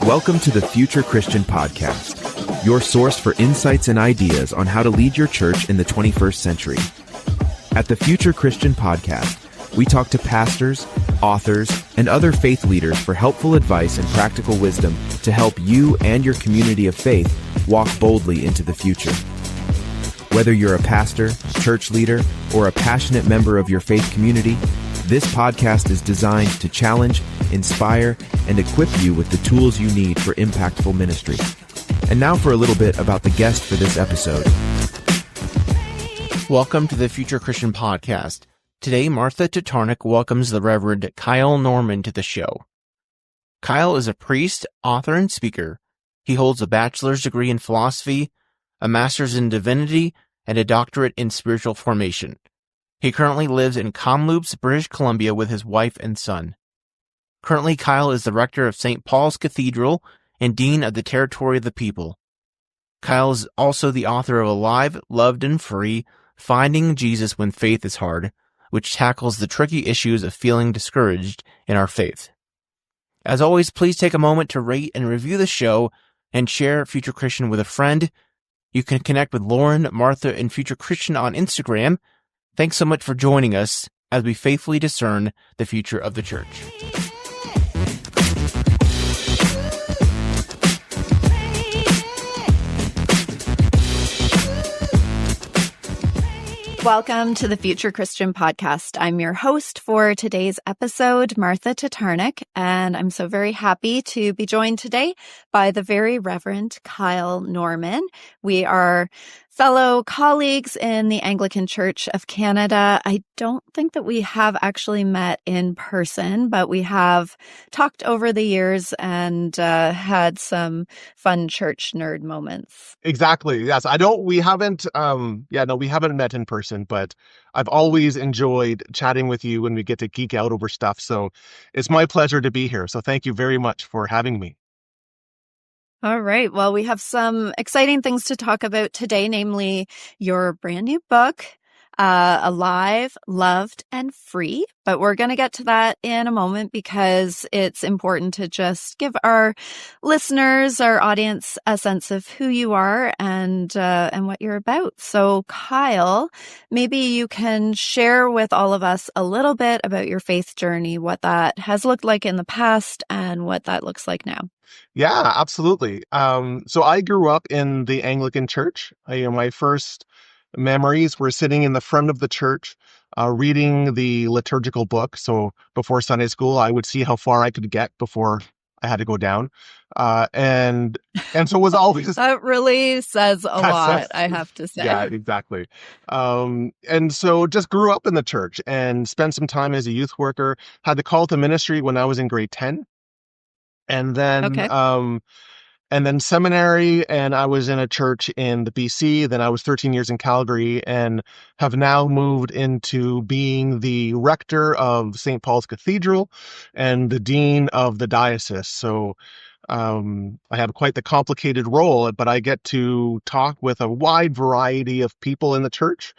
Welcome to the Future Christian Podcast, your source for insights and ideas on how to lead your church in the 21st century. At the Future Christian Podcast, we talk to pastors, authors, and other faith leaders for helpful advice and practical wisdom to help you and your community of faith walk boldly into the future. Whether you're a pastor, church leader, or a passionate member of your faith community, this podcast is designed to challenge, inspire, and equip you with the tools you need for impactful ministry. And now for a little bit about the guest for this episode. Welcome to the Future Christian Podcast. Today, Martha Tatarnic welcomes the Reverend Kyle Norman to the show. Kyle is a priest, author, and speaker. He holds a bachelor's degree in philosophy, a master's in divinity, and a doctorate in spiritual formation. He currently lives in Kamloops, British Columbia with his wife and son. Currently, Kyle is the rector of St. Paul's Cathedral and dean of the Territory of the People. Kyle is also the author of Alive, Loved, and Free, Finding Jesus When Faith is Hard, which tackles the tricky issues of feeling discouraged in our faith. As always, please take a moment to rate and review the show and share Future Christian with a friend. You can connect with Lauren, Martha, and Future Christian on Instagram. Thanks so much for joining us as we faithfully discern the future of the church. Welcome to the Future Christian Podcast. I'm your host for today's episode, Martha Tatarnic, and I'm so very happy to be joined today by the very Reverend Kyle Norman. We are fellow colleagues in the Anglican Church of Canada. I don't think that we have actually met in person, but we have talked over the years and had some fun church nerd moments. Exactly. Yes. We haven't met in person, but I've always enjoyed chatting with you when we get to geek out over stuff. So it's my pleasure to be here. So thank you very much for having me. All right. Well, we have some exciting things to talk about today, namely your brand new book, Alive, Loved, and Free. But we're going to get to that in a moment because it's important to just give our listeners, our audience, a sense of who you are and what you're about. So, Kyle, maybe you can share with all of us a little bit about your faith journey, what that has looked like in the past and what that looks like now. Yeah, absolutely. So I grew up in the Anglican Church. My first memories were sitting in the front of the church, reading the liturgical book. So before Sunday school, I would see how far I could get before I had to go down. And so it was always... That really says a lot, I have to say. Yeah, exactly. And so just grew up in the church and spent some time as a youth worker, had the call to ministry when I was in grade 10. And then, Okay. And then seminary, and I was in a church in the BC. Then I was 13 years in Calgary, and have now moved into being the rector of St. Paul's Cathedral and the dean of the diocese. So I have quite the complicated role, but I get to talk with a wide variety of people in the church,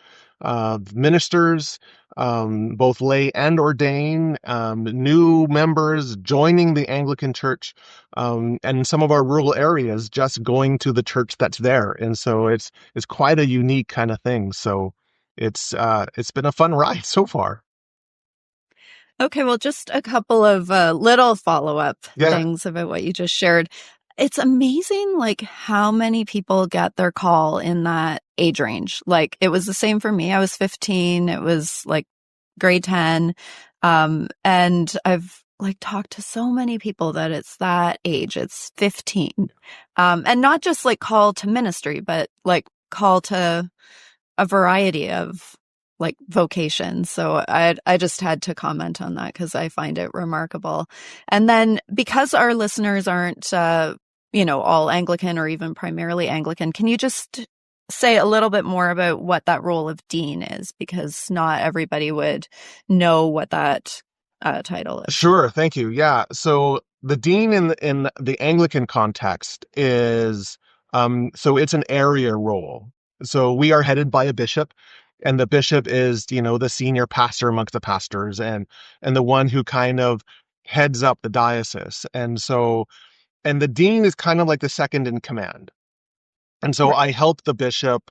ministers, both lay and ordained, new members joining the Anglican Church, and in some of our rural areas, just going to the church that's there. And so it's quite a unique kind of thing. So it's been a fun ride so far. Okay, well, just a couple of little follow-up things about what you just shared. It's amazing, like, how many people get their call in that age range. Like, it was the same for me. I was 15. It was, like, grade 10. And I've, like, talked to so many people that it's that age. It's 15. And not just, like, call to ministry, but, like, call to a variety of, like, vocations. So I just had to comment on that because I find it remarkable. And then because our listeners aren't all Anglican or even primarily Anglican, can you just say a little bit more about what that role of dean is? Because not everybody would know what that title is. Sure. Thank you. Yeah. So the dean in the Anglican context is, so it's an area role. So we are headed by a bishop, and the bishop is, the senior pastor amongst the pastors and the one who kind of heads up the diocese. And so And the dean is kind of like the second in command. And so I help the bishop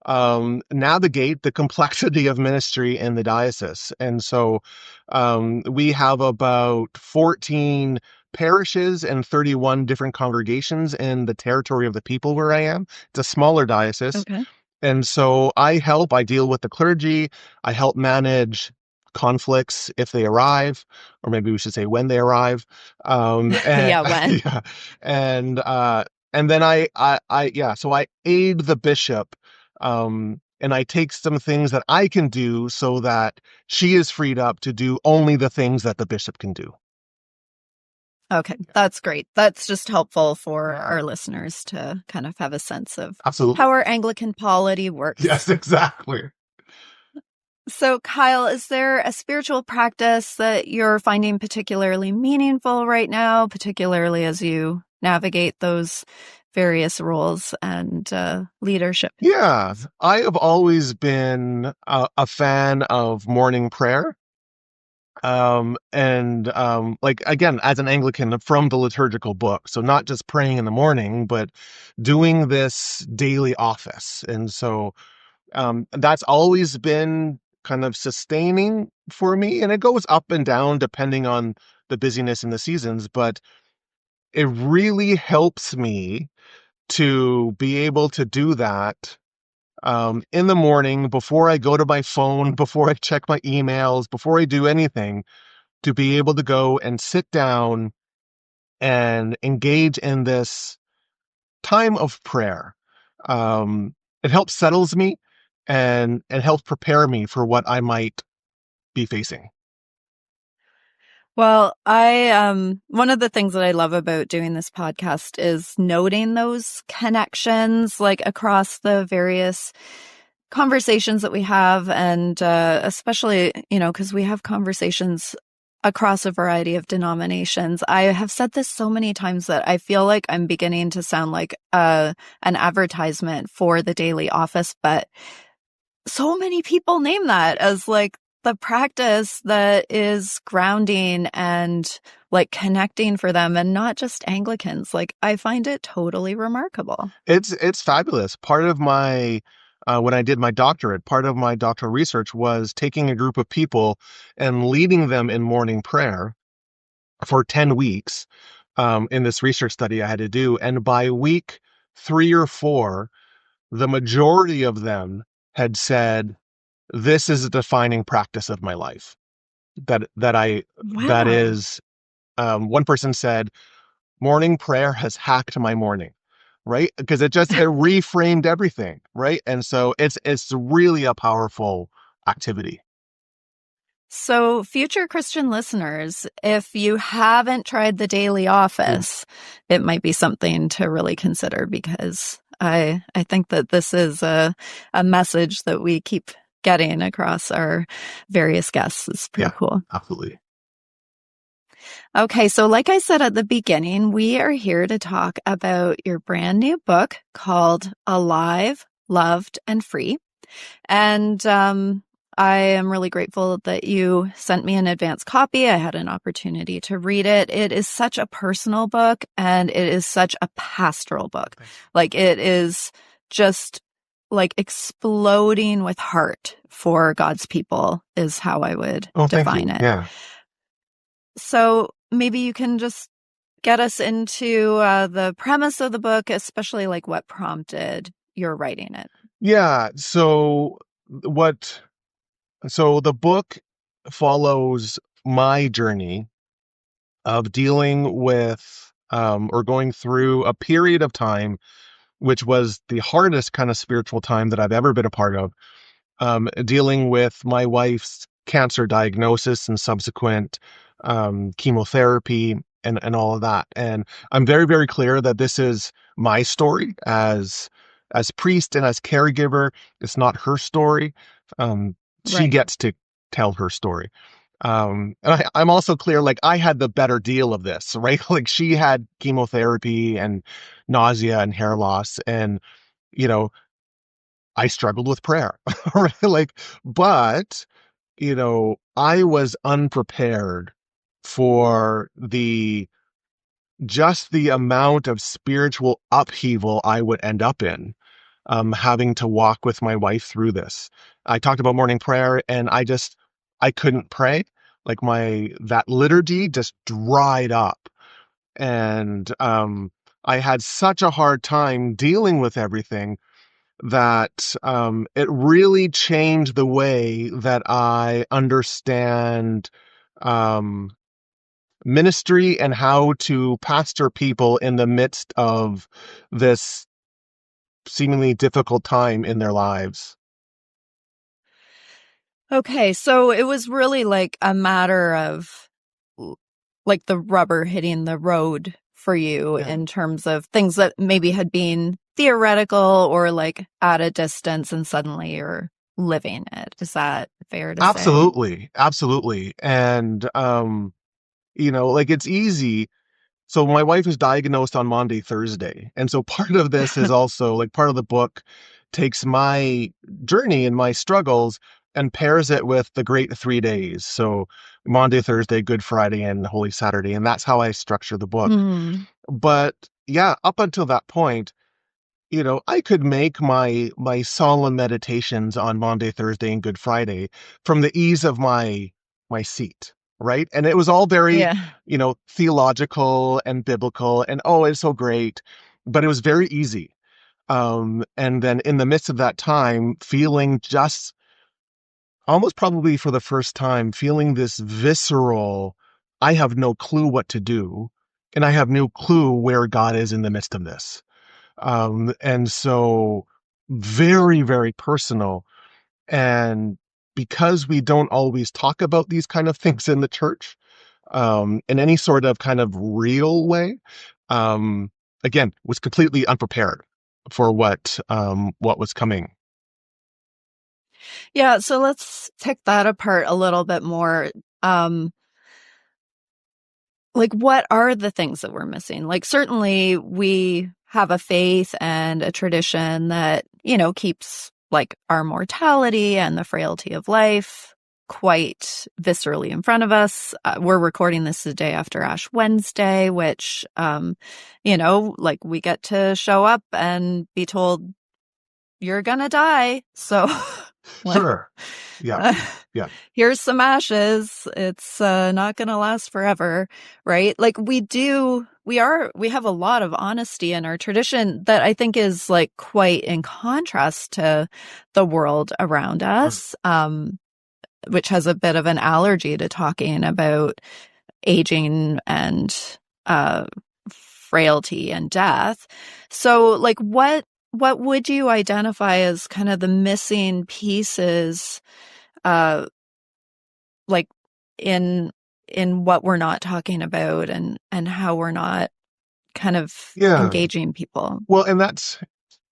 navigate the complexity of ministry in the diocese. And so we have about 14 parishes and 31 different congregations in the territory of the people where I am. It's a smaller diocese. Okay. And so I deal with the clergy, I help manage conflicts if they arrive, or maybe we should say when they arrive. And, Yeah, when. yeah. And then so I aid the bishop, and I take some things that I can do so that she is freed up to do only the things that the bishop can do. Okay, that's great. That's just helpful for our listeners to kind of have a sense of Absolutely. how our Anglican polity works. Yes, exactly. So, Kyle, is there a spiritual practice that you're finding particularly meaningful right now, particularly as you navigate those various roles and leadership? Yeah, I have always been a fan of morning prayer. Like, again, as an Anglican from the liturgical book, so not just praying in the morning, but doing this daily office. And so that's always been kind of sustaining for me, and it goes up and down depending on the busyness in the seasons, but it really helps me to be able to do that in the morning before I go to my phone, before I check my emails, before I do anything, to be able to go and sit down and engage in this time of prayer. It helps settles me and it helps prepare me for what I might be facing. Well, one of the things that I love about doing this podcast is noting those connections, like across the various conversations that we have. And, especially, because we have conversations across a variety of denominations. I have said this so many times that I feel like I'm beginning to sound like, an advertisement for the daily office, but so many people name that as like the practice that is grounding and like connecting for them, and not just Anglicans. Like, I find it totally remarkable. It's fabulous. Part of my when I did my doctorate, part of my doctoral research was taking a group of people and leading them in morning prayer for 10 weeks in this research study I had to do. And by week 3 or 4, the majority of them had said, this is a defining practice of my life. That Wow. is, one person said, morning prayer has hacked my morning, right? Because it reframed everything, right? And so it's really a powerful activity. So, future Christian listeners, if you haven't tried the daily office, it might be something to really consider, because I think that this is a message that we keep getting across our various guests. It's pretty cool. Absolutely. Okay, so like I said at the beginning, we are here to talk about your brand new book called Alive, Loved, and Free. And I am really grateful that you sent me an advance copy. I had an opportunity to read it. It is such a personal book, and it is such a pastoral book. Like, it is just like exploding with heart for God's people is how I would define it. Yeah. So maybe you can just get us into the premise of the book, especially like what prompted your writing it. Yeah. So the book follows my journey of dealing with or going through a period of time, which was the hardest kind of spiritual time that I've ever been a part of, dealing with my wife's cancer diagnosis and subsequent chemotherapy and all of that. And I'm very, very clear that this is my story as priest and as caregiver. It's not her story. She gets to tell her story. And I'm also clear, like, I had the better deal of this, right? Like, she had chemotherapy and nausea and hair loss, and, I struggled with prayer, right? Like, but, I was unprepared for the just the amount of spiritual upheaval I would end up in, having to walk with my wife through this. I talked about morning prayer, and I couldn't pray. Like that liturgy just dried up. And I had such a hard time dealing with everything that it really changed the way that I understand um, ministry and how to pastor people in the midst of this seemingly difficult time in their lives. Okay, so it was really like a matter of like the rubber hitting the road for you in terms of things that maybe had been theoretical or like at a distance, and suddenly you're living it. Is that fair to say? Absolutely. And, like it's easy. So my wife was diagnosed on Maundy, Thursday. And so part of this is also like part of the book takes my journey and my struggles and pairs it with the great 3 days. So Maundy, Thursday, Good Friday, and Holy Saturday. And that's how I structure the book. But yeah, up until that point, I could make my solemn meditations on Maundy, Thursday, and Good Friday from the ease of my seat, right? And it was all very, theological and biblical, and oh, it's so great, but it was very easy. And then in the midst of that time, feeling just almost probably for the first time, feeling this visceral, I have no clue what to do, and I have no clue where God is in the midst of this. And so very, very personal. And because we don't always talk about these kind of things in the church, in any sort of kind of real way, again, was completely unprepared for what was coming. Yeah, so let's pick that apart a little bit more. Like, what are the things that we're missing? Like, certainly we have a faith and a tradition that, keeps like our mortality and the frailty of life quite viscerally in front of us. We're recording this the day after Ash Wednesday, which, like we get to show up and be told you're gonna die. So sure. Yeah. Here's some ashes. It's not going to last forever, right? Like we have a lot of honesty in our tradition that I think is like quite in contrast to the world around us, which has a bit of an allergy to talking about aging and frailty and death. So like what would you identify as kind of the missing pieces like in what we're not talking about and how we're not kind of engaging people? Well, and that's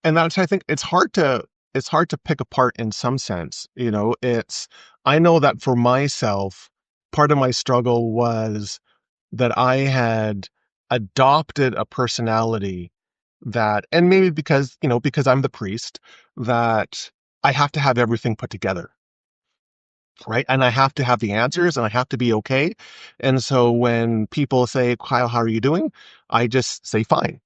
I think it's hard to pick apart in some sense. I know that for myself, part of my struggle was that I had adopted a personality that, and maybe because I'm the priest, that I have to have everything put together. Right. And I have to have the answers and I have to be okay. And so when people say, Kyle, how are you doing? I just say, fine.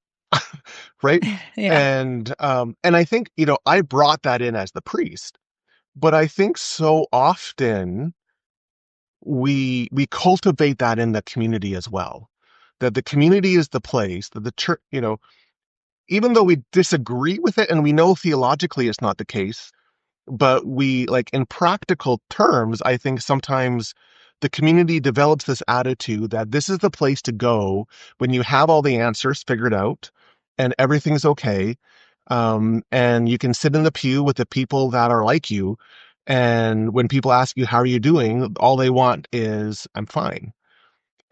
Right. And I think, I brought that in as the priest, but I think so often we cultivate that in the community as well, that the community is the place that the church, even though we disagree with it and we know theologically it's not the case, but we, like, in practical terms, I think sometimes the community develops this attitude that this is the place to go when you have all the answers figured out and everything's okay. And you can sit in the pew with the people that are like you. And when people ask you, how are you doing? All they want is, I'm fine.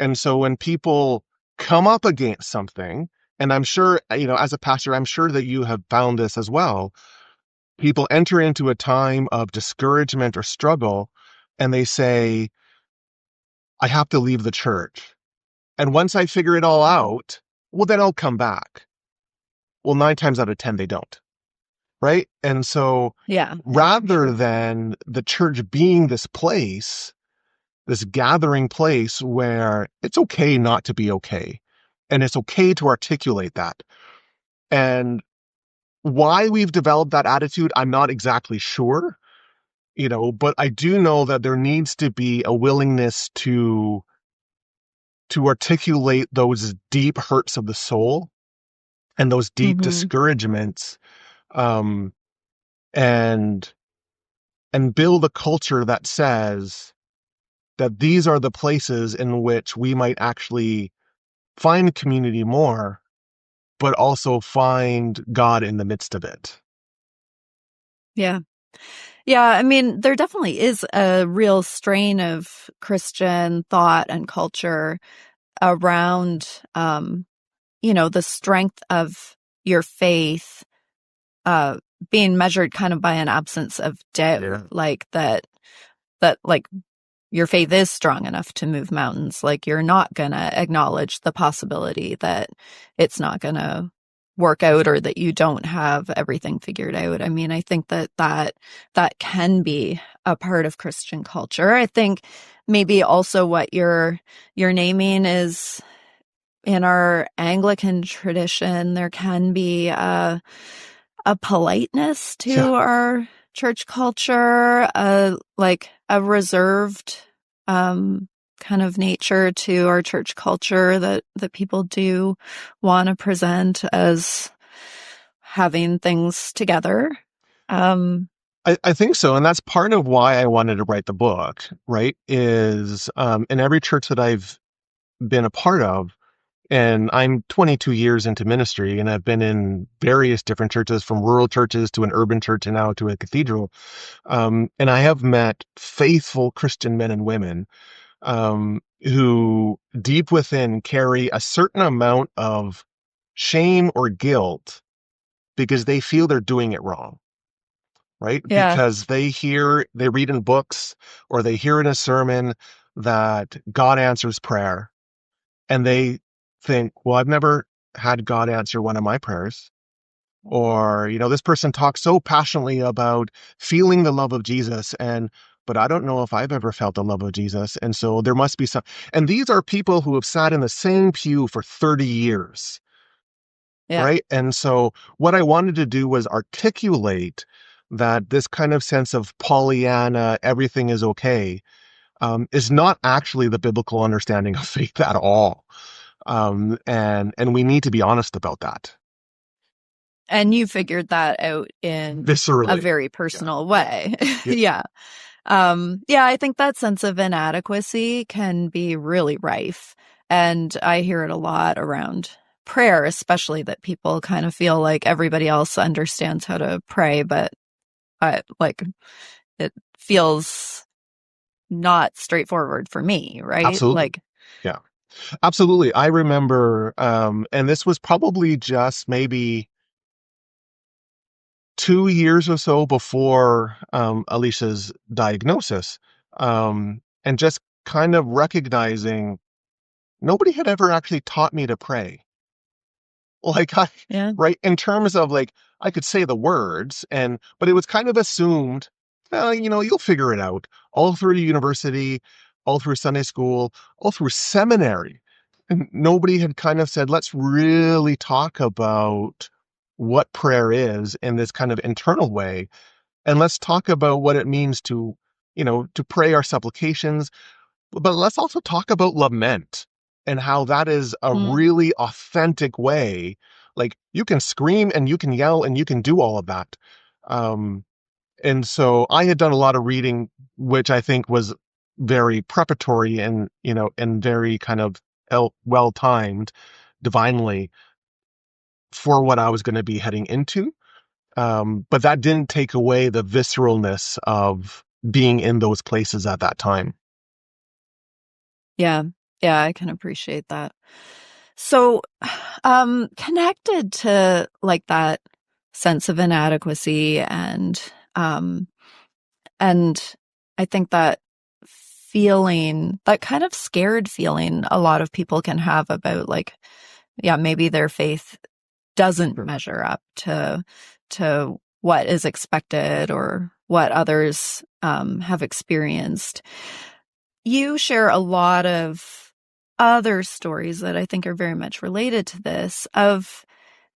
And so when people come up against something, and I'm sure, as a pastor, I'm sure that you have found this as well, people enter into a time of discouragement or struggle, and they say, I have to leave the church. And once I figure it all out, well, then I'll come back. Well, 9 times out of 10, they don't. Right? And so rather than the church being this place, this gathering place where it's okay not to be okay, And it's okay to articulate that. And why we've developed that attitude, I'm not exactly sure, but I do know that there needs to be a willingness to articulate those deep hurts of the soul and those deep discouragements, um, and build a culture that says that these are the places in which we might actually find community more, but also find God in the midst of it. Yeah. Yeah, I mean, there definitely is a real strain of Christian thought and culture around, the strength of your faith being measured kind of by an absence of doubt, like that like your faith is strong enough to move mountains. Like you're not going to acknowledge the possibility that it's not going to work out or that you don't have everything figured out. I mean, I think that can be a part of Christian culture. I think maybe also what you're naming is in our Anglican tradition, there can be a politeness to our church culture, like a reserved kind of nature to our church culture that people do want to present as having things together. I think so. And that's part of why I wanted to write the book, right? Is in every church that I've been a part of, and I'm 22 years into ministry, and I've been in various different churches, from rural churches to an urban church and now to a cathedral. And I have met faithful Christian men and women who deep within carry a certain amount of shame or guilt because they feel they're doing it wrong, right? Yeah. Because they read in books or they hear in a sermon that God answers prayer, and they think, well, I've never had God answer one of my prayers. Or, this person talks so passionately about feeling the love of Jesus, but I don't know if I've ever felt the love of Jesus. And so there must be some, and these are people who have sat in the same pew for 30 years. Yeah. Right. And so what I wanted to do was articulate that this kind of sense of Pollyanna, everything is okay, is not actually the biblical understanding of faith at all. And we need to be honest about that. And you figured that out in Viscerally. a very personal way. Yeah. I think that sense of inadequacy can be really rife. And I hear it a lot around prayer, especially that people kind of feel like everybody else understands how to pray, but it feels not straightforward for me, right? Absolutely. Yeah, absolutely. I remember, and this was probably just maybe 2 years or so before Alicia's diagnosis, and just kind of recognizing nobody had ever actually taught me to pray. Like right, in terms of like, I could say the words, but it was kind of assumed, well, you'll figure it out all through university, all through Sunday school, all through seminary. And nobody had kind of said, let's really talk about what prayer is in this kind of internal way. And let's talk about what it means to pray our supplications, but let's also talk about lament and how that is a really authentic way. Like, you can scream and you can yell and you can do all of that. And so I had done a lot of reading, which I think was very preparatory and very kind of well-timed divinely for what I was going to be heading into. But that didn't take away the visceralness of being in those places at that time. Yeah, I can appreciate that. So, connected to like that sense of inadequacy and I think that feeling, that kind of scared feeling a lot of people can have about like, maybe their faith doesn't measure up to what is expected or what others have experienced. You share a lot of other stories that I think are very much related to this of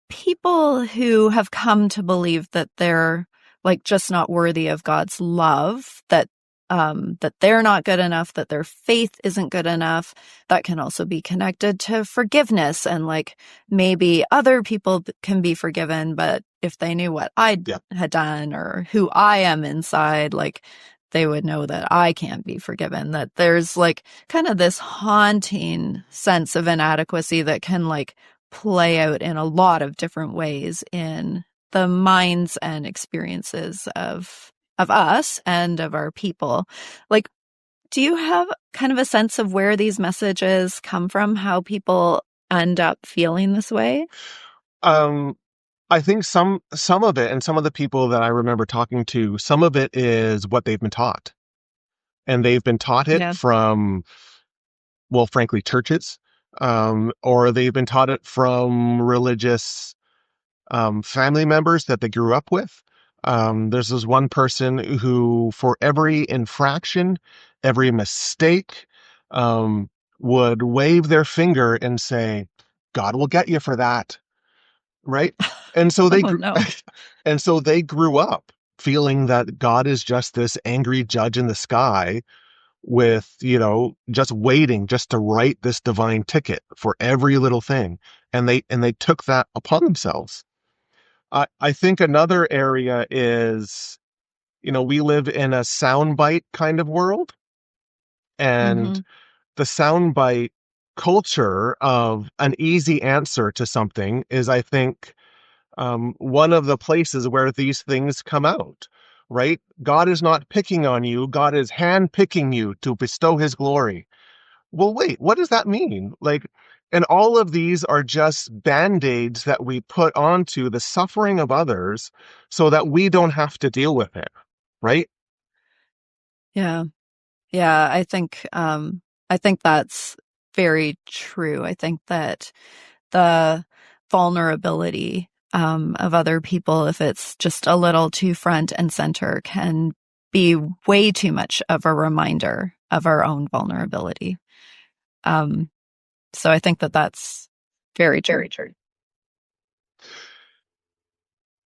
people who have come to believe that they're like just not worthy of God's love, that they're not good enough, that their faith isn't good enough. That can also be connected to forgiveness, and like maybe other people can be forgiven, but if they knew what I had done or who I am inside, like they would know that I can't be forgiven, that there's like kind of this haunting sense of inadequacy that can like play out in a lot of different ways in the minds and experiences of us and of our people. Like, do you have kind of a sense of where these messages come from, how people end up feeling this way? I think some of it, and some of the people that I remember talking to, some of it is what they've been taught. And they've been taught it from, well, frankly, churches, or they've been taught it from religious family members that they grew up with. There's this one person who, for every infraction, every mistake, would wave their finger and say, God will get you for that. Right. And so they, and so they grew up feeling that God is just this angry judge in the sky with, just waiting just to write this divine ticket for every little thing. And they took that upon themselves. I think another area is, we live in a soundbite kind of world, and the soundbite culture of an easy answer to something is, I think, one of the places where these things come out, right? God is not picking on you. God is handpicking you to bestow his glory. Well, wait, what does that mean? Like, and all of these are just band-aids that we put onto the suffering of others so that we don't have to deal with it, right? Yeah. Yeah, I think that's very true. I think that the vulnerability of other people, if it's just a little too front and center, can be way too much of a reminder of our own vulnerability. So I think that that's very, very true.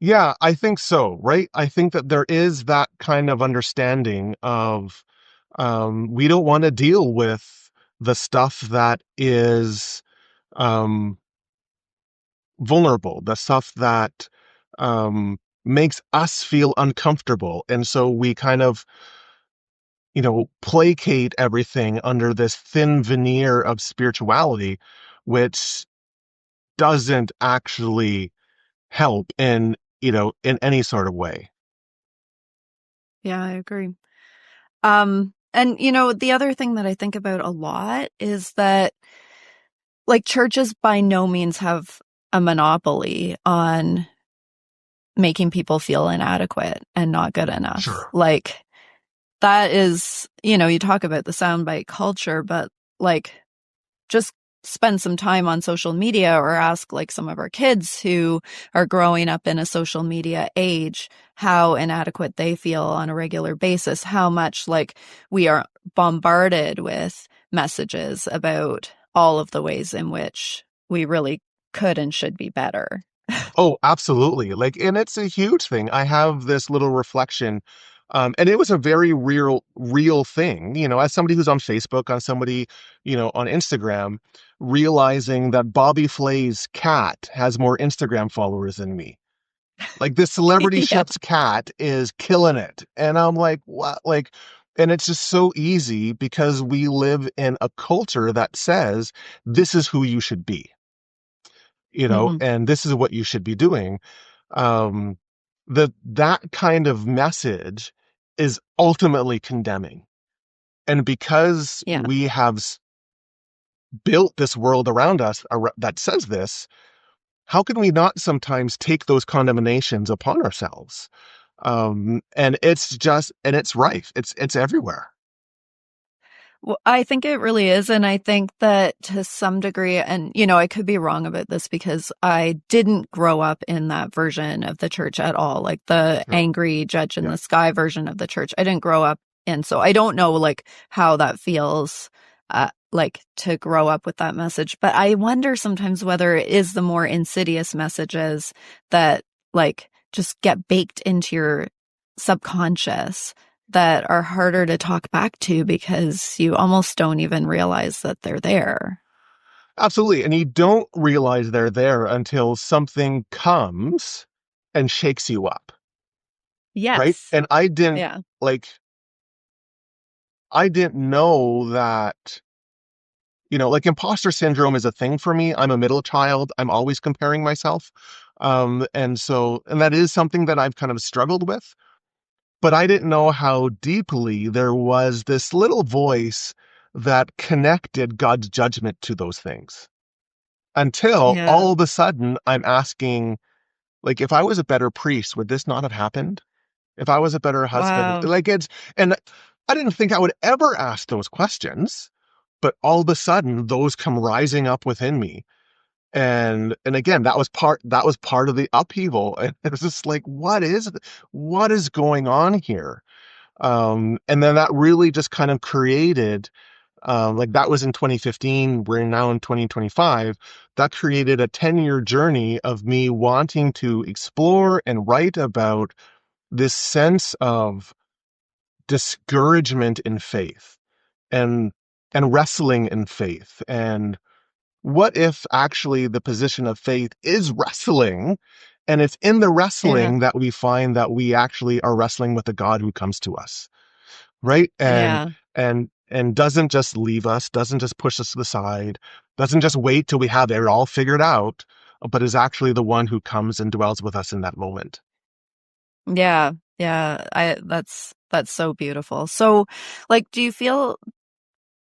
Yeah, I think so, right? I think that there is that kind of understanding of we don't want to deal with the stuff that is vulnerable, the stuff that makes us feel uncomfortable. And so we kind of, placate everything under this thin veneer of spirituality, which doesn't actually help in any sort of way. Yeah, I agree. And the other thing that I think about a lot is that like churches by no means have a monopoly on making people feel inadequate and not good enough. Sure. Like that is, you talk about the soundbite culture, but like just spend some time on social media or ask like some of our kids who are growing up in a social media age how inadequate they feel on a regular basis, how much like we are bombarded with messages about all of the ways in which we really could and should be better. Oh, absolutely. Like, and it's a huge thing. I have this little reflection, and it was a very real thing, as somebody who's on Facebook, on somebody, on Instagram, realizing that Bobby Flay's cat has more Instagram followers than me. Like this celebrity chef's cat is killing it. And I'm like, what? Like, and it's just so easy because we live in a culture that says this is who you should be. And this is what you should be doing. That kind of message is ultimately condemning. And because we have built this world around us that says this, how can we not sometimes take those condemnations upon ourselves? And it's rife. It's everywhere. Well, I think it really is. And I think that to some degree, and, I could be wrong about this because I didn't grow up in that version of the church at all, like the angry judge in the sky version of the church. I didn't grow up in, so I don't know like how that feels like to grow up with that message. But I wonder sometimes whether it is the more insidious messages that like just get baked into your subconscious that are harder to talk back to because you almost don't even realize that they're there. Absolutely. And you don't realize they're there until something comes and shakes you up. Yes. Right. And I didn't know that, like imposter syndrome is a thing for me. I'm a middle child. I'm always comparing myself. And that is something that I've kind of struggled with. But I didn't know how deeply there was this little voice that connected God's judgment to those things. Until all of a sudden I'm asking, like, if I was a better priest, would this not have happened? If I was a better husband, Wow. And I didn't think I would ever ask those questions, but all of a sudden those come rising up within me. And again, that was part of the upheaval. And it was just like, what is going on here? And then that really just kind of created, that was in 2015, we're now in 2025, that created a 10-year journey of me wanting to explore and write about this sense of discouragement in faith and wrestling in faith. And what if actually the position of faith is wrestling, and it's in the wrestling that we find that we actually are wrestling with the God who comes to us, right? And doesn't just leave us, doesn't just push us to the side, doesn't just wait till we have it all figured out, but is actually the one who comes and dwells with us in that moment. Yeah. That's so beautiful. So, like, do you feel,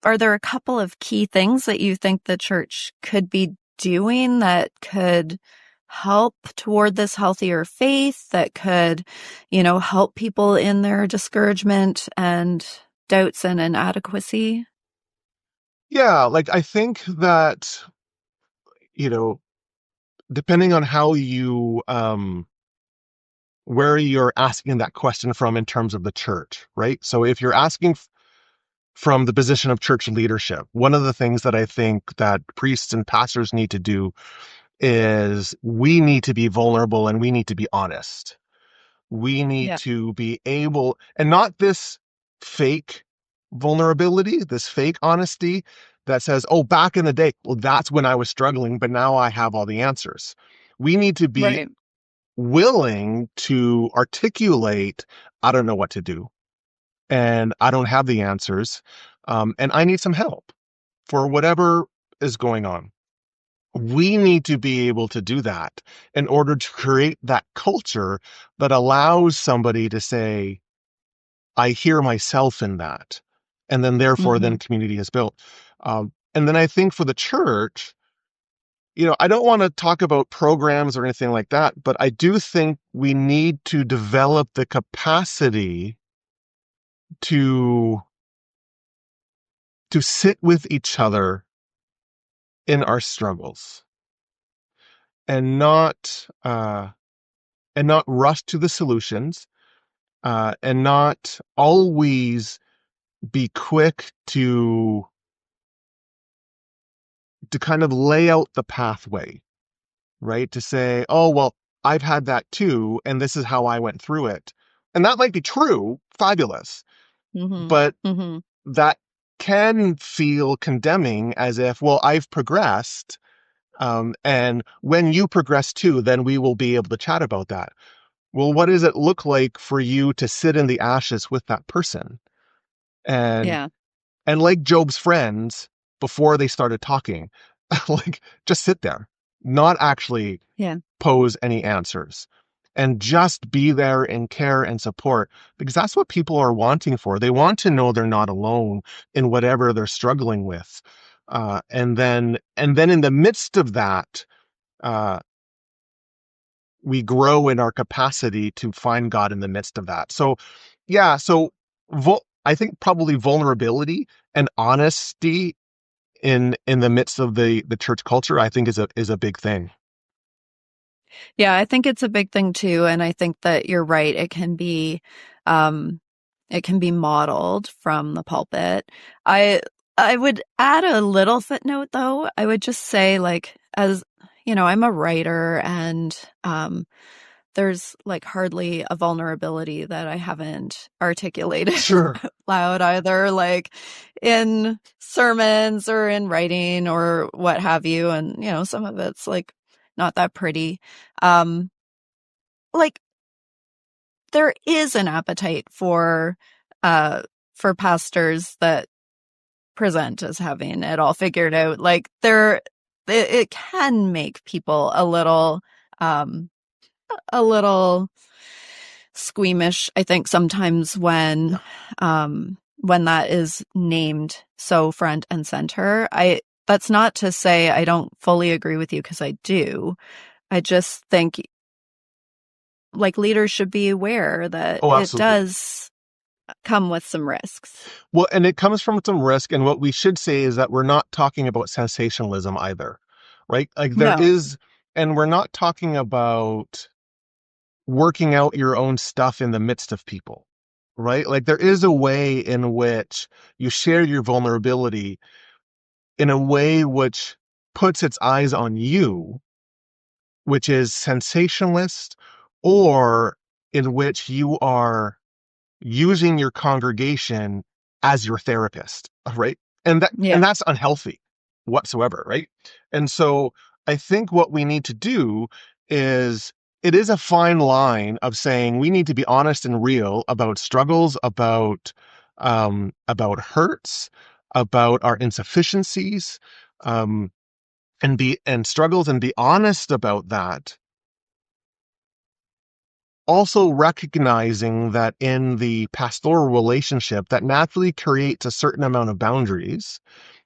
are there a couple of key things that you think the church could be doing that could help toward this healthier faith, that could, help people in their discouragement and doubts and inadequacy? Yeah, like I think that, depending on how you, where you're asking that question from in terms of the church, right? So if you're asking from the position of church leadership, one of the things that I think that priests and pastors need to do is we need to be vulnerable and we need to be honest. We need to be able, and not this fake vulnerability, this fake honesty that says, oh, back in the day, well, that's when I was struggling, but now I have all the answers. We need to be willing to articulate, I don't know what to do, and I don't have the answers, and I need some help for whatever is going on. We need to be able to do that in order to create that culture that allows somebody to say, I hear myself in that. And then therefore, then community is built. And then I think for the church, I don't want to talk about programs or anything like that, but I do think we need to develop the capacity to sit with each other in our struggles and not rush to the solutions, and not always be quick to kind of lay out the pathway, right? To say, oh, well, I've had that too, and this is how I went through it. And that might be true, fabulous, but that can feel condemning, as if, well, I've progressed, and when you progress too, then we will be able to chat about that. Well, what does it look like for you to sit in the ashes with that person? And like Job's friends, before they started talking, like just sit there, not actually pose any answers, and just be there in care and support, because that's what people are wanting for. They want to know they're not alone in whatever they're struggling with. And then in the midst of that, we grow in our capacity to find God in the midst of that. So, I think probably vulnerability and honesty in the midst of the church culture, I think is a big thing. Yeah, I think it's a big thing too, and I think that you're right. It can be modeled from the pulpit. I would add a little footnote, though. I would just say, like, as you know, I'm a writer, and there's like hardly a vulnerability that I haven't articulated Sure. loud, either like in sermons or in writing or what have you. And, you know, some of it's like not that pretty. Like, there is an appetite for pastors that present as having it all figured out. Like, it can make people a little squeamish, I think, sometimes when that is named so front and center. That's not to say I don't fully agree with you, because I do. I just think like leaders should be aware that it does come with some risks. Well, and it comes from some risk. And what we should say is that we're not talking about sensationalism either, right? Like there is, and we're not talking about working out your own stuff in the midst of people, right? Like there is a way in which you share your vulnerability in a way which puts its eyes on you, which is sensationalist, or in which you are using your congregation as your therapist, right? And that's unhealthy whatsoever, right? And so I think what we need to do is, it is a fine line of saying we need to be honest and real about struggles, about hurts, about our insufficiencies, and struggles, and be honest about that. Also recognizing that in the pastoral relationship, that naturally creates a certain amount of boundaries.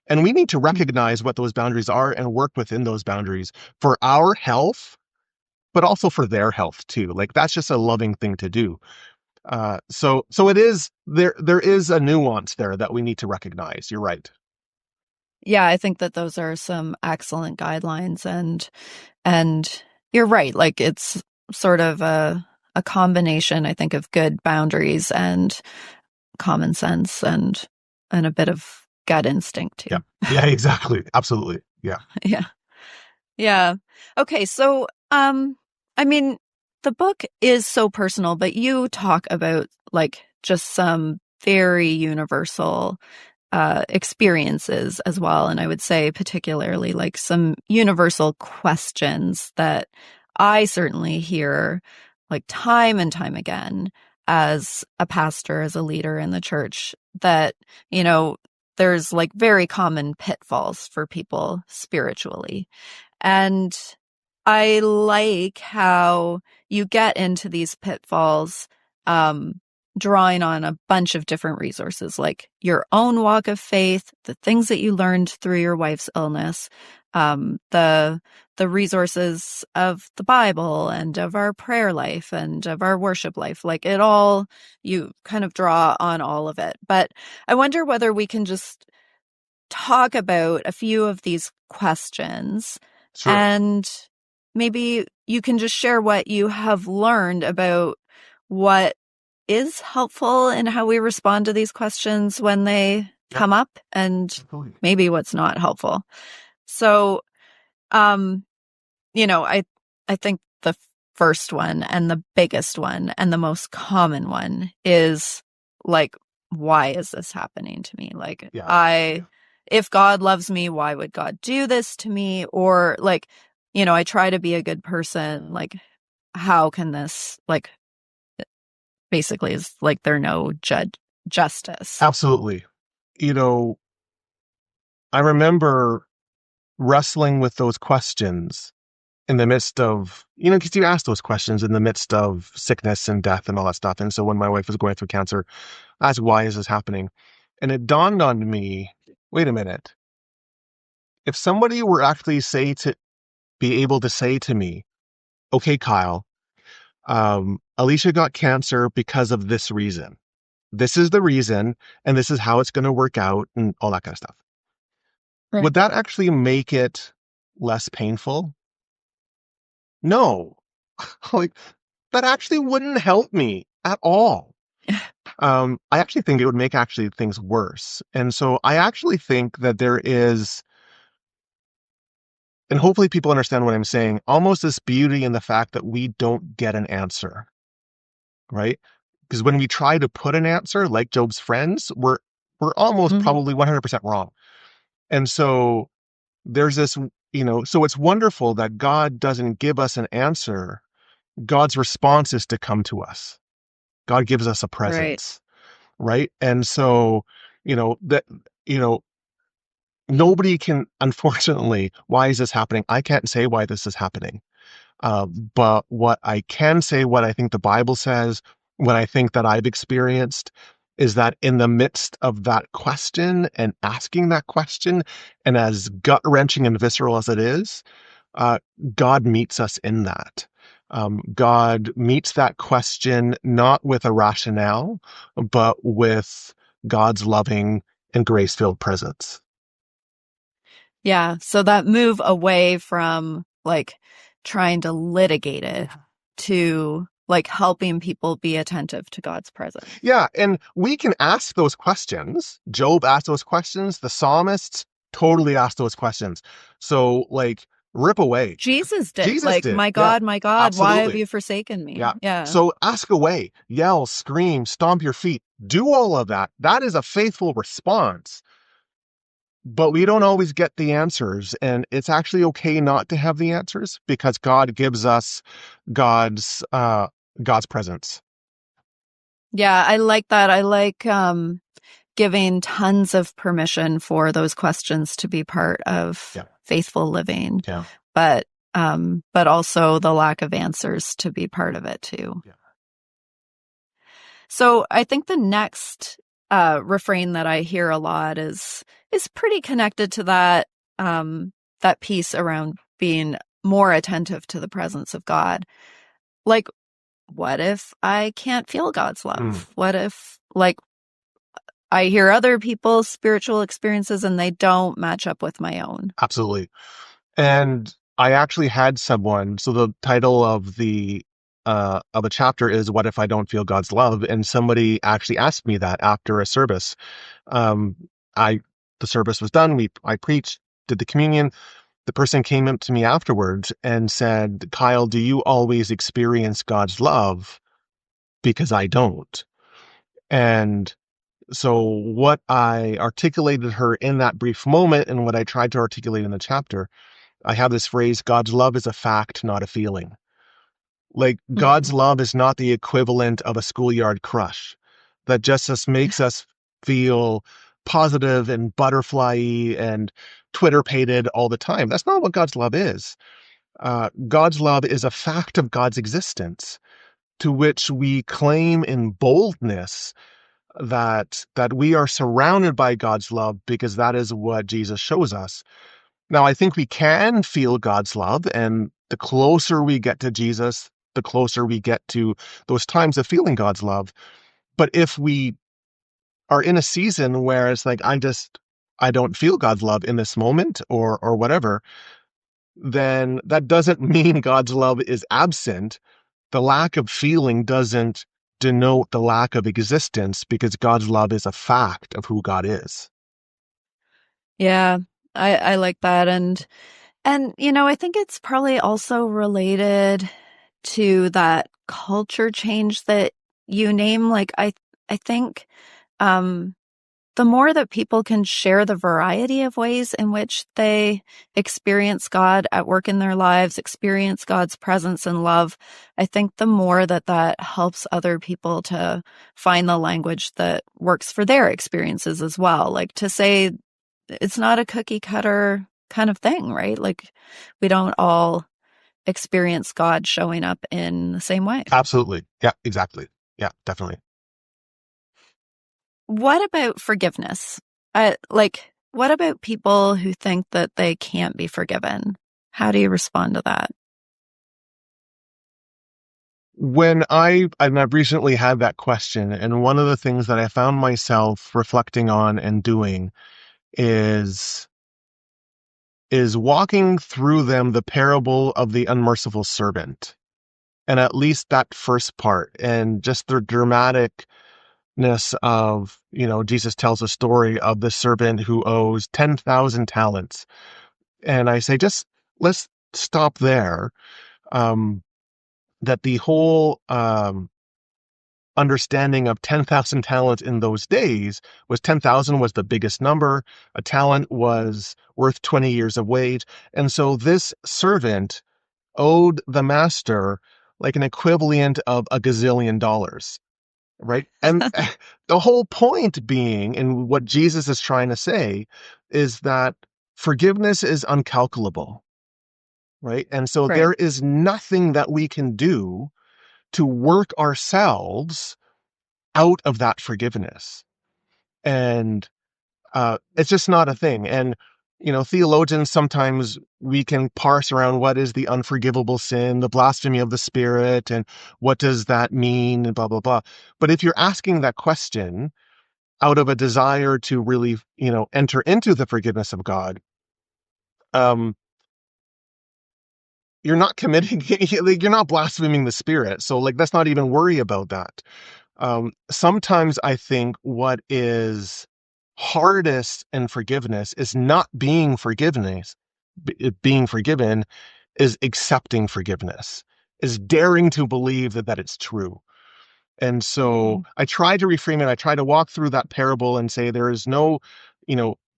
And we need to recognize what those boundaries are and work within those boundaries for our health, but also for their health too. Like that's just a loving thing to do. So it is, there is a nuance there that we need to recognize. You're right. Yeah, I think that those are some excellent guidelines, and you're right. Like it's sort of a combination, I think, of good boundaries and common sense and a bit of gut instinct too. Yeah, exactly. Absolutely. Yeah. Yeah. Okay. So, I mean, the book is so personal, but you talk about like just some very universal experiences as well. And I would say particularly like some universal questions that I certainly hear like time and time again as a pastor, as a leader in the church, that, you know, there's like very common pitfalls for people spiritually. And I like how you get into these pitfalls, drawing on a bunch of different resources, like your own walk of faith, the things that you learned through your wife's illness, the resources of the Bible and of our prayer life and of our worship life. Like it all, you kind of draw on all of it. But I wonder whether we can just talk about a few of these questions. Sure. And maybe you can just share what you have learned about what is helpful in how we respond to these questions when they come up, and maybe what's not helpful. So, you know, I think the first one and the biggest one and the most common one is like, why is this happening to me? Like, if God loves me, why would God do this to me? Or like, you know, I try to be a good person. Like, how can this, like, basically is like there no justice. Absolutely. You know, I remember wrestling with those questions in the midst of, you know, because you ask those questions in the midst of sickness and death and all that stuff. And so when my wife was going through cancer, I asked, why is this happening? And it dawned on me, wait a minute. If somebody were actually be able to say to me, okay, Kyle, Alicia got cancer because of this reason. This is the reason, and this is how it's going to work out, and all that kind of stuff. Right. Would that actually make it less painful? No. Like, that actually wouldn't help me at all. I actually think it would make things worse. And so I actually think that there is, and hopefully people understand what I'm saying, almost this beauty in the fact that we don't get an answer, right? Because when we try to put an answer, like Job's friends, we're almost probably 100% wrong. And so there's this, so it's wonderful that God doesn't give us an answer. God's response is to come to us. God gives us a presence, right? And so, that, nobody can, unfortunately, why is this happening? I can't say why this is happening. But what I can say, what I think the Bible says, what I think that I've experienced, is that in the midst of that question and asking that question, and as gut-wrenching and visceral as it is, God meets us in that. God meets that question not with a rationale, but with God's loving and grace-filled presence. Yeah. So that move away from like trying to litigate it to like helping people be attentive to God's presence. Yeah. And we can ask those questions. Job asked those questions. The psalmists totally asked those questions. So like rip away. Jesus did. Jesus like, did. my God, why absolutely. have you forsaken me? Yeah. So ask away, yell, scream, stomp your feet, do all of that. That is a faithful response. But we don't always get the answers, and it's actually okay not to have the answers because God gives us God's presence. Yeah, I like that. I like giving tons of permission for those questions to be part of faithful living. Yeah. But also the lack of answers to be part of it too. Yeah. So I think the next refrain that I hear a lot is pretty connected to that that piece around being more attentive to the presence of God. Like, what if I can't feel God's love? What if, like, I hear other people's spiritual experiences and they don't match up with my own? Absolutely. And I actually had someone, so the title of the chapter is "What If I Don't Feel God's Love?" And somebody actually asked me that after a service. The service was done. I preached, did the communion. The person came up to me afterwards and said, "Kyle, do you always experience God's love? Because I don't." And so what I articulated her in that brief moment and what I tried to articulate in the chapter, I have this phrase, God's love is a fact, not a feeling. Like God's love is not the equivalent of a schoolyard crush that just makes us feel positive and butterfly-y and Twitter-pated all the time. That's not what God's love is. God's love is a fact of God's existence to which we claim in boldness that we are surrounded by God's love because that is what Jesus shows us. Now, I think we can feel God's love, and the closer we get to Jesus, the closer we get to those times of feeling God's love. But if we are in a season where it's like, I don't feel God's love in this moment or whatever, then that doesn't mean God's love is absent. The lack of feeling doesn't denote the lack of existence because God's love is a fact of who God is. Yeah, I like that. And I think it's probably also related to that culture change that you name. Like, I think the more that people can share the variety of ways in which they experience God at work in their lives, experience God's presence and love, I think the more that helps other people to find the language that works for their experiences as well. Like, to say it's not a cookie cutter kind of thing, right? Like, we don't all experience God showing up in the same way. Absolutely. Yeah, exactly. Yeah, definitely. What about forgiveness? What about people who think that they can't be forgiven? How do you respond to that? When I've recently had that question, and one of the things that I found myself reflecting on and doing is walking through them the parable of the unmerciful servant. And at least that first part, and just the dramatic of, Jesus tells a story of the servant who owes 10,000 talents. And I say, just let's stop there. That the whole understanding of 10,000 talents in those days was 10,000 was the biggest number. A talent was worth 20 years of wage. And so this servant owed the master like an equivalent of a gazillion dollars, right? And the whole point being, and what Jesus is trying to say, is that forgiveness is uncalculable, right? And so Right. there is nothing that we can do to work ourselves out of that forgiveness. And it's just not a thing. And, theologians, sometimes we can parse around what is the unforgivable sin, the blasphemy of the Spirit, and what does that mean, and blah, blah, blah. But if you're asking that question out of a desire to really, enter into the forgiveness of God, you're not committing, you're not blaspheming the Spirit. So let's not even worry about that. Sometimes I think what is hardest in forgiveness is not being forgiven, is accepting forgiveness, is daring to believe that it's true. And so I try to reframe it. I try to walk through that parable and say there is no,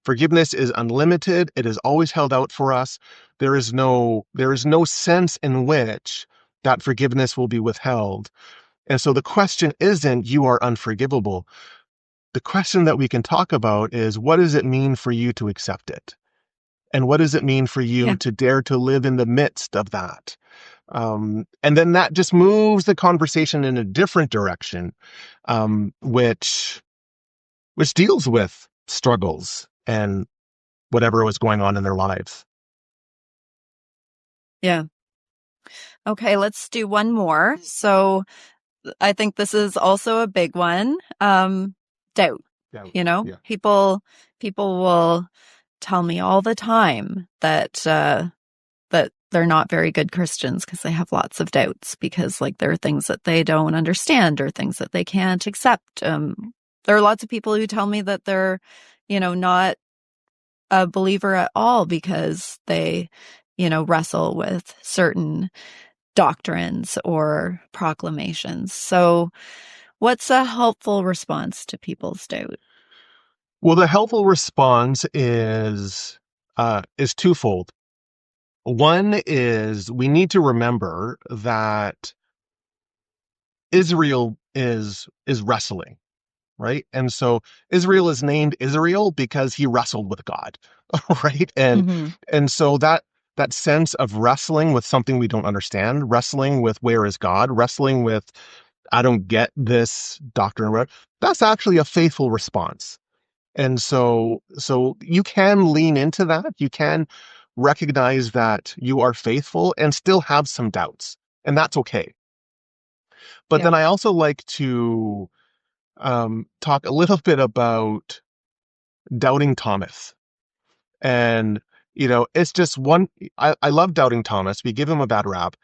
forgiveness is unlimited. It is always held out for us. There is no sense in which that forgiveness will be withheld. And so the question isn't you are unforgivable. The question that we can talk about is, what does it mean for you to accept it? And what does it mean for you to dare to live in the midst of that? And then that just moves the conversation in a different direction, which deals with struggles and whatever was going on in their lives. Yeah. Okay, let's do one more. So I think this is also a big one. Doubt. Yeah. People will tell me all the time that they're not very good Christians because they have lots of doubts, because there are things that they don't understand or things that they can't accept. There are lots of people who tell me that they're, not a believer at all because they, wrestle with certain doctrines or proclamations. So what's a helpful response to people's doubt? Well, the helpful response is twofold. One is we need to remember that Israel is wrestling, right? And so Israel is named Israel because he wrestled with God, right? And so that sense of wrestling with something we don't understand, wrestling with where is God, wrestling with I don't get this doctrine, that's actually a faithful response. And so you can lean into that. You can recognize that you are faithful and still have some doubts, and that's okay. But then I also like to talk a little bit about doubting Thomas. And, it's just one, I love doubting Thomas. We give him a bad rap,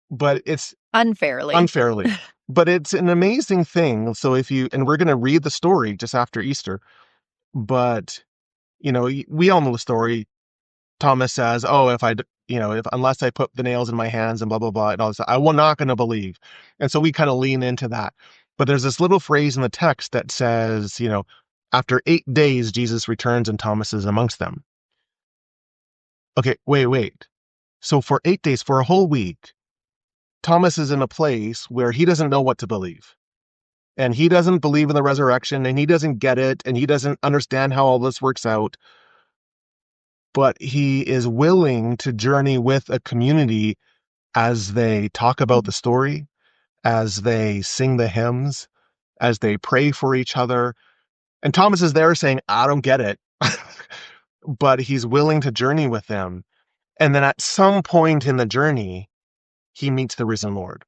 but it's unfairly, but it's an amazing thing. So and we're going to read the story just after Easter, but, we all know the story. Thomas says, oh, unless I put the nails in my hands and blah, blah, blah, and all this, I'm not going to believe. And so we kind of lean into that. But there's this little phrase in the text that says, after 8 days, Jesus returns and Thomas is amongst them. Okay, wait. So for 8 days, for a whole week, Thomas is in a place where he doesn't know what to believe. And he doesn't believe in the resurrection, and he doesn't get it, and he doesn't understand how all this works out. But he is willing to journey with a community as they talk about the story, as they sing the hymns, as they pray for each other. And Thomas is there saying, I don't get it. But he's willing to journey with them. And then at some point in the journey, he meets the risen Lord.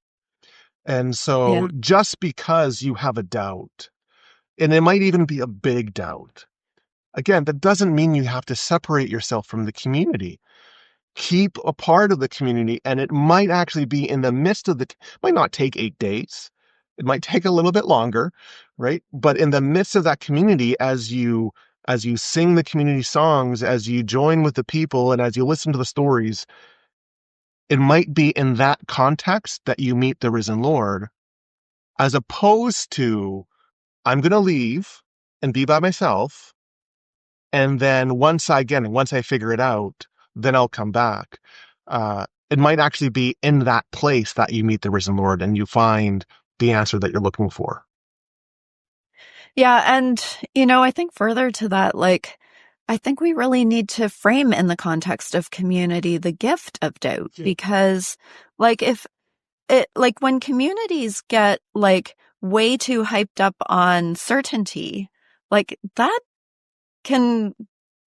And so just because you have a doubt, and it might even be a big doubt, again, that doesn't mean you have to separate yourself from the community. Keep a part of the community, and it might actually be in the midst of might not take 8 days. It might take a little bit longer, right? But in the midst of that community, as you sing the community songs, as you join with the people, and as you listen to the stories, it might be in that context that you meet the risen Lord, as opposed to, I'm going to leave and be by myself, and then once I figure it out, then I'll come back. It might actually be in that place that you meet the risen Lord and you find the answer that you're looking for. Yeah. And, I think further to that, I think we really need to frame in the context of community the gift of doubt, because if it, when communities get way too hyped up on certainty, that can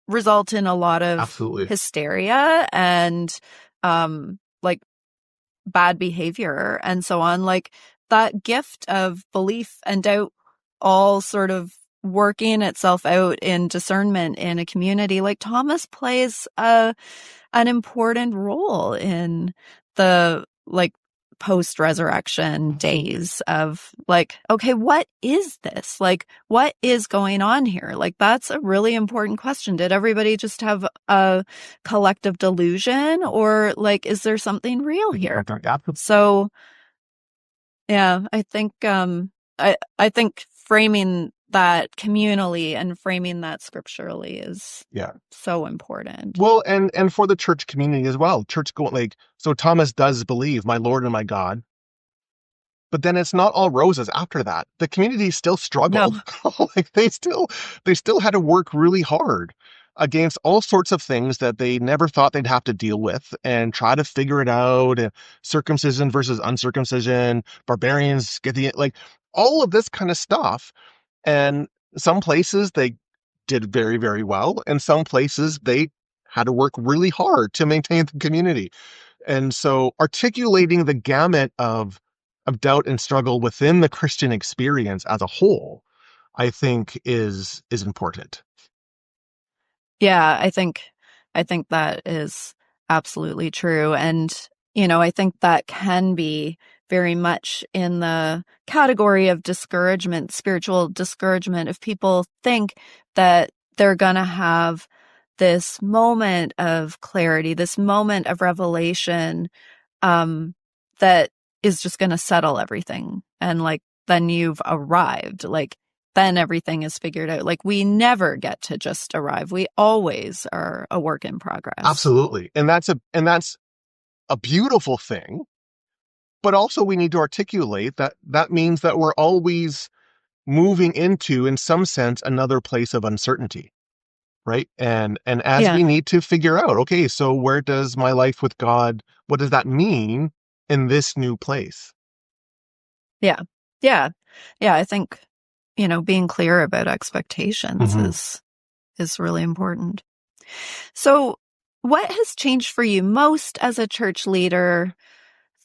result in a lot of Absolutely. hysteria and bad behavior and so on. That gift of belief and doubt all sort of working itself out in discernment in a community. Thomas plays an important role in the post-resurrection days of okay, what is this? What is going on here? That's a really important question. Did everybody just have a collective delusion, or is there something real here? So yeah, I think I think framing that communally and framing that scripturally is so important. Well, and for the church community as well. So Thomas does believe, my Lord and my God. But then it's not all roses after that. The community still struggled. No. They still had to work really hard against all sorts of things that they never thought they'd have to deal with and try to figure it out. Circumcision versus uncircumcision, barbarians, Scythian, all of this kind of stuff. And some places they did very, very well. And some places they had to work really hard to maintain the community. And so articulating the gamut of doubt and struggle within the Christian experience as a whole, I think is important. Yeah, I think that is absolutely true. And, I think that can be very much in the category of discouragement, spiritual discouragement, if people think that they're going to have this moment of clarity, this moment of revelation, that is just going to settle everything. And then you've arrived, then everything is figured out. We never get to just arrive. We always are a work in progress. Absolutely. And that's a beautiful thing. But also we need to articulate that means that we're always moving into, in some sense, another place of uncertainty. Right. And as we need to figure out, okay, so where does my life with God, what does that mean in this new place? Yeah. Yeah. Yeah. I think, being clear about expectations is really important. So what has changed for you most as a church leader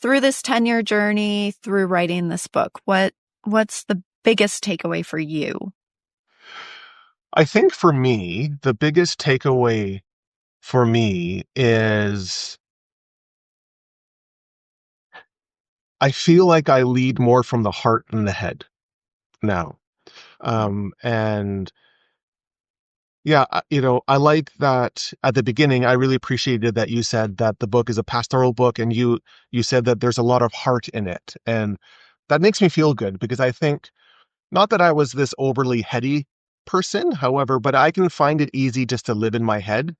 through this 10-year journey, through writing this book? What's the biggest takeaway for you? I think for me, the biggest takeaway for me is I feel like I lead more from the heart than the head now. And yeah, I like that at the beginning, I really appreciated that you said that the book is a pastoral book, and you said that there's a lot of heart in it. And that makes me feel good, because I think, not that I was this overly heady person, however, but I can find it easy just to live in my head.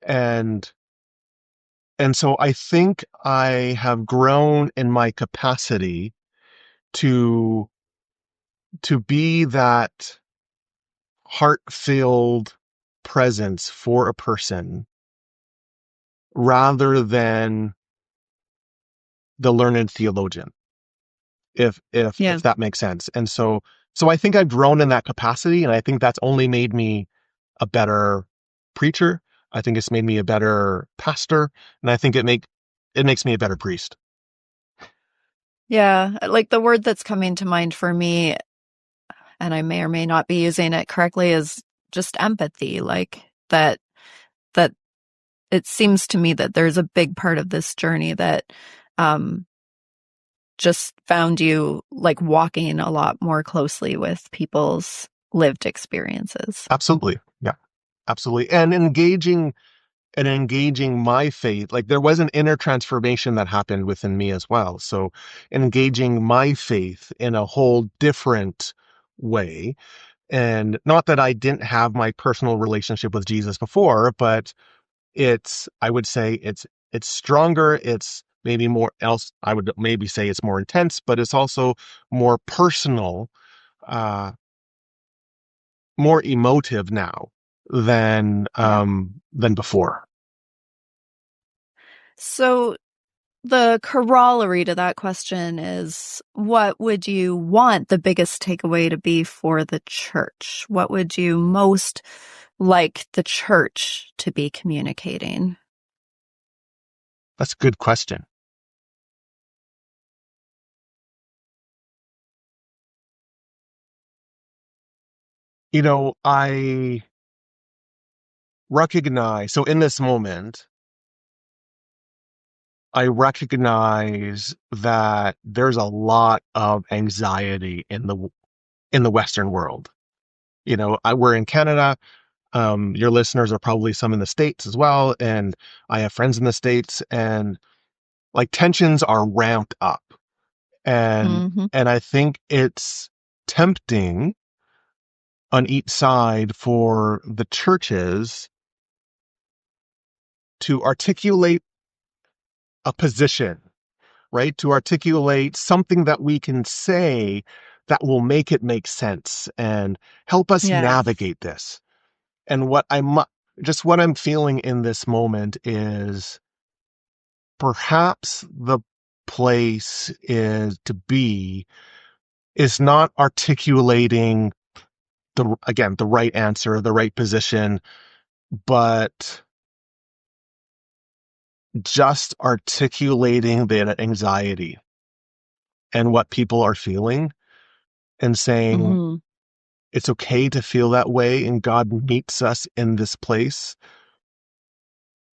And so I think I have grown in my capacity to be that heart-filled presence for a person, rather than the learned theologian, if that makes sense. And so I think I've grown in that capacity, and I think that's only made me a better preacher. I think it's made me a better pastor, and I think it makes me a better priest. Yeah, the word that's coming to mind for me, and I may or may not be using it correctly, is just empathy. That it seems to me that there's a big part of this journey that just found you like walking a lot more closely with people's lived experiences. Absolutely. Yeah, absolutely. And engaging my faith, like there was an inner transformation that happened within me as well. So engaging my faith in a whole different way. And not that I didn't have my personal relationship with Jesus before, but I would say it's stronger. It's maybe more else. I would maybe say it's more intense, but it's also more personal, more emotive now than before. So the corollary to that question is, what would you want the biggest takeaway to be for the church? What would you most like the church to be communicating? That's a good question. I recognize, so in this moment, I recognize that there's a lot of anxiety in the Western world. We're in Canada. Your listeners are probably some in the States as well, and I have friends in the States, and like tensions are ramped up, and I think it's tempting on each side for the churches to articulate a position, right? To articulate something that we can say that will make it make sense and help us navigate this. And what I'm feeling in this moment is perhaps the place is not articulating the right answer, the right position, but just articulating the anxiety and what people are feeling and saying it's okay to feel that way, and God meets us in this place,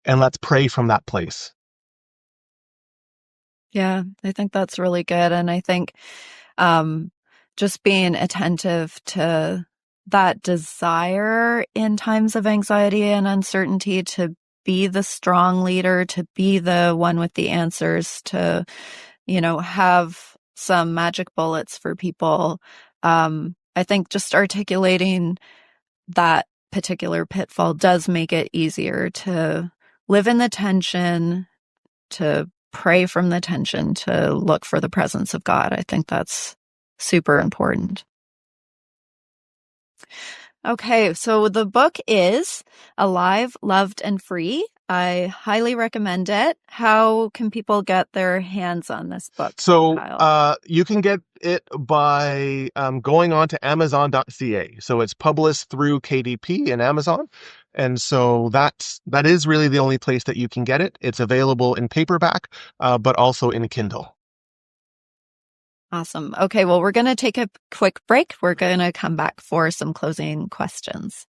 and let's pray from that place. Yeah, I think that's really good. And I think just being attentive to that desire in times of anxiety and uncertainty to be the strong leader, to be the one with the answers, to, have some magic bullets for people. I think just articulating that particular pitfall does make it easier to live in the tension, to pray from the tension, to look for the presence of God. I think that's super important. Okay, so the book is Alive, Loved, and Free. I highly recommend it. How can people get their hands on this book? So you can get it by going on to Amazon.ca. So it's published through KDP and Amazon. And so that is really the only place that you can get it. It's available in paperback, but also in Kindle. Awesome. Okay, well, we're going to take a quick break. We're going to come back for some closing questions.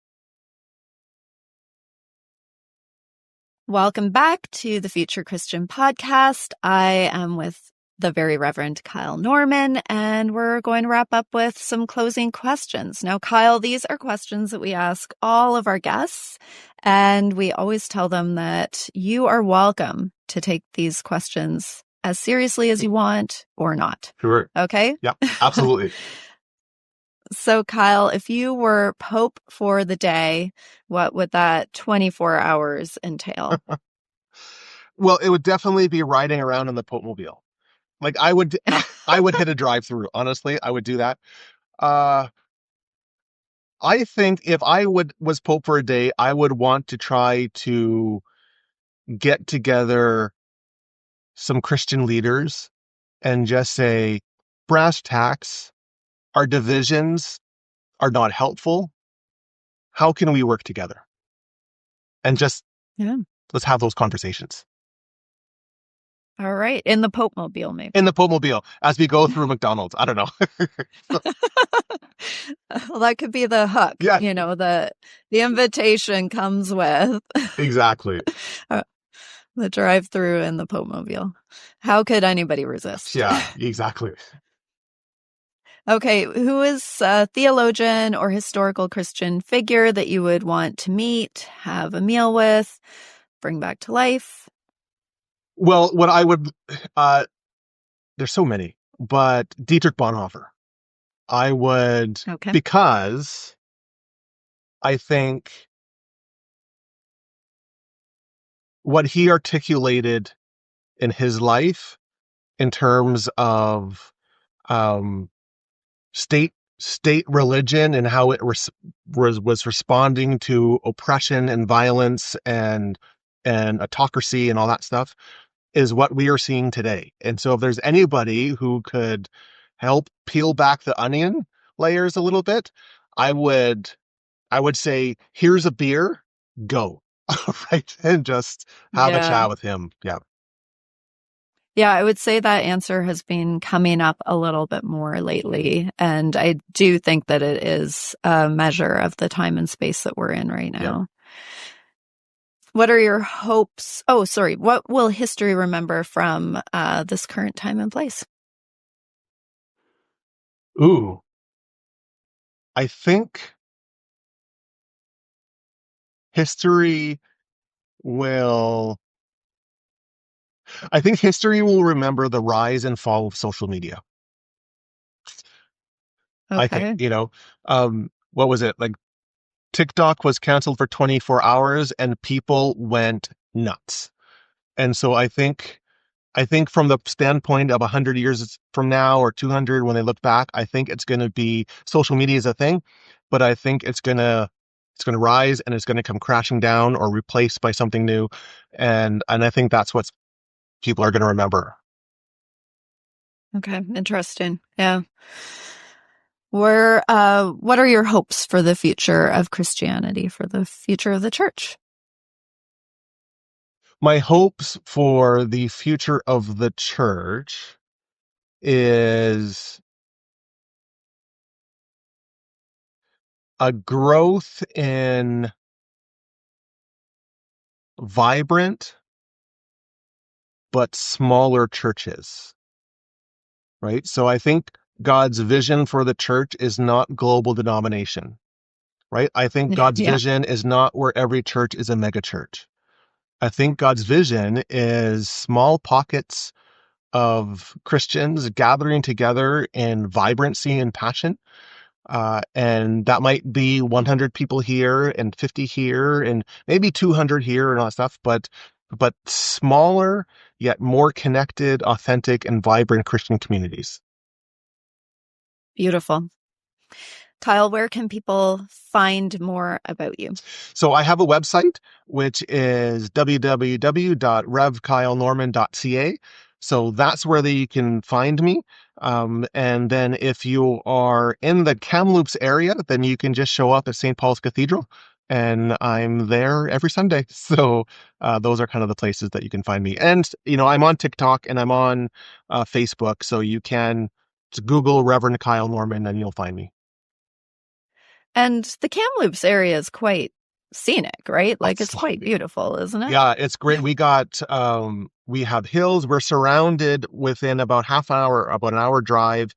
Welcome back to the Future Christian Podcast. I am with the very Reverend Kyle Norman, and we're going to wrap up with some closing questions. Now, Kyle, these are questions that we ask all of our guests, and we always tell them that you are welcome to take these questions as seriously as you want or not. Sure. Okay? Yeah, absolutely. So, Kyle, if you were Pope for the day, what would that 24 hours entail? Well, it would definitely be riding around in the Pope Mobile. Like I would hit a drive-through. Honestly, I would do that. I think if I was Pope for a day, I would want to try to get together some Christian leaders and just say, brass tacks, our divisions are not helpful. How can we work together? And just let's have those conversations. All right. In the Pope Mobile, maybe. In the Pope Mobile, as we go through McDonald's. I don't know. Well, that could be the hook. Yeah. The invitation comes with. Exactly. The drive-through and the Pope-mobile. How could anybody resist? Yeah, exactly. Okay, who is a theologian or historical Christian figure that you would want to meet, have a meal with, bring back to life? Well, what I would, there's so many, but Dietrich Bonhoeffer. I would, because I think what he articulated in his life in terms of state religion and how it was responding to oppression and violence and autocracy and all that stuff is what we are seeing today. And so if there's anybody who could help peel back the onion layers a little bit, I would say, here's a beer, go. Right? And just have a chat with him. Yeah. Yeah, I would say that answer has been coming up a little bit more lately. And I do think that it is a measure of the time and space that we're in right now. Yeah. What are your hopes? Oh, sorry. What will history remember from this current time and place? Ooh. I think history will remember the rise and fall of social media. Okay. I think, what was it? Like TikTok was canceled for 24 hours and people went nuts. And so I think from the standpoint of 100 years from now or 200, when they look back, I think it's going to be social media is a thing, but I think it's going to rise and it's going to come crashing down or replaced by something new. And I think that's what people are going to remember. Okay. Interesting. Yeah. What are your hopes for the future of Christianity, for the future of the church? My hopes for the future of the church is a growth in vibrant but smaller churches, right? So I think God's vision for the church is not global denomination, right? I think God's vision is not where every church is a mega church. I think God's vision is small pockets of Christians gathering together in vibrancy and passion. And that might be 100 people here and 50 here and maybe 200 here and all that stuff, but smaller yet more connected, authentic, and vibrant Christian communities. Beautiful. Kyle, where can people find more about you? So I have a website, which is www.revkylenorman.ca. So that's where you can find me. And then if you are in the Kamloops area, then you can just show up at St. Paul's Cathedral. And I'm there every Sunday. So those are kind of the places that you can find me. And, I'm on TikTok and I'm on Facebook. So you can just Google Reverend Kyle Norman and you'll find me. And the Kamloops area is quite scenic, right? Like it's quite beautiful, isn't it? Yeah, it's great. We got, we have hills. We're surrounded within about an hour drive.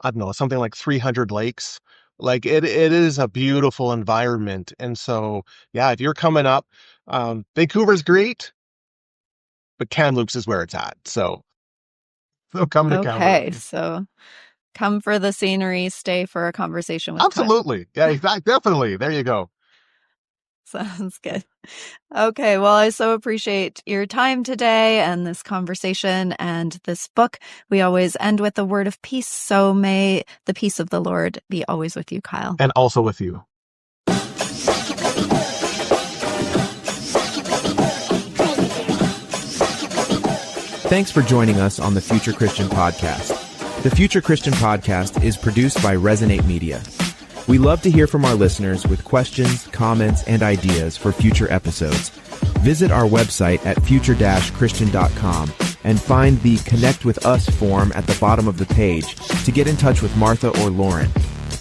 I don't know, something like 300 lakes. Like it is a beautiful environment. And so, yeah, if you're coming up, Vancouver's great, but Kamloops is where it's at. So come to Kamloops. Okay, so come for the scenery, stay for a conversation with Absolutely. Kyle. Yeah, exactly. Definitely. There you go. Sounds good. Okay, well, I so appreciate your time today and this conversation and this book. We always end with a word of peace, so may the peace of the Lord be always with you, Kyle. And also with you. Thanks for joining us on the Future Christian Podcast. The Future Christian Podcast is produced by Resonate Media. We love to hear from our listeners with questions, comments, and ideas for future episodes. Visit our website at future-christian.com and find the Connect with Us form at the bottom of the page to get in touch with Martha or Lauren.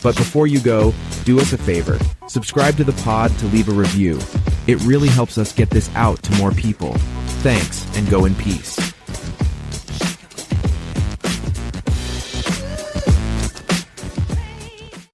But before you go, do us a favor. Subscribe to the pod to leave a review. It really helps us get this out to more people. Thanks, and go in peace.